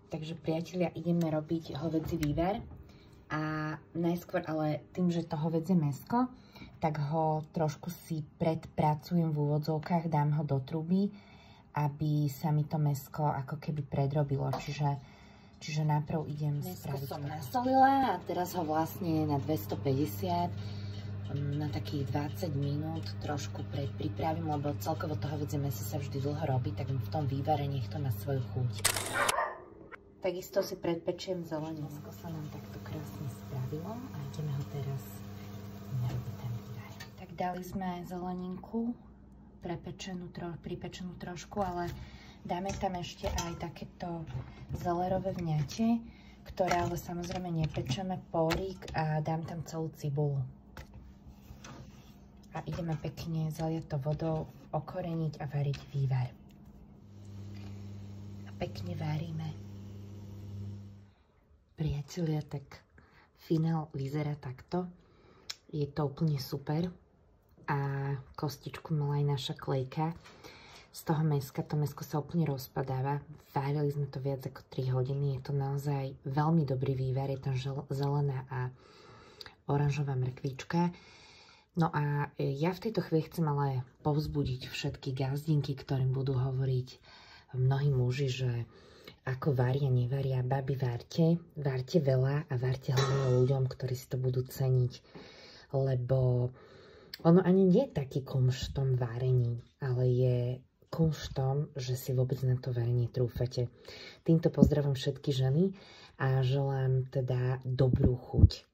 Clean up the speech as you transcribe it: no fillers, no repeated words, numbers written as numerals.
Takže priatelia, ideme robiť hovädzí vývar a najskôr ale tým, že to hovädzie mäsko, tak ho trošku si predpracujem v úvodzovkách, dám ho do truby, aby sa mi to mäsko ako keby predrobilo, čiže najprv idem spraviť. Mäsko som nasolila a teraz ho vlastne na 250 na takých 20 minút trošku predpripravím, lebo celkovo to hovädzie mäso sa vždy dlho robí, tak v tom vývare nech to na svoju chuť. Takisto si predpečiem zeleninu. Mäsko sa nám takto krásne spravilo a ideme ho teraz narobiť ten vývar. Tak dali sme zeleninku, pripečenú trošku, ale dáme tam ešte aj takéto zelerové vňate, ktoré ale samozrejme nepečeme, pórik a dám tam celú cibulu. A ideme pekne zaliať to vodou, okoreniť a variť vývar. A pekne varíme. Priatelia, tak finál vyzerá takto. Je to úplne super. A kostičku mala aj naša klejka. Z toho mäska, to mäsko sa úplne rozpadáva. Várili sme to viac ako 3 hodiny. Je to naozaj veľmi dobrý vývar. Je tam zelená a oranžová mrkvička. No a ja v tejto chvíli chcem ale povzbudiť všetky gazdinky, ktorým budú hovoriť mnohí muži, že ako varia, nevaria. Babi, varte veľa a varte hlavne ľuďom, ktorí si to budú ceniť. Lebo ono ani nie je taký kumš v tom varení, ale je kumš v tom, že si vôbec na to varenie trúfate. Týmto pozdravím všetky ženy a želám teda dobrú chuť.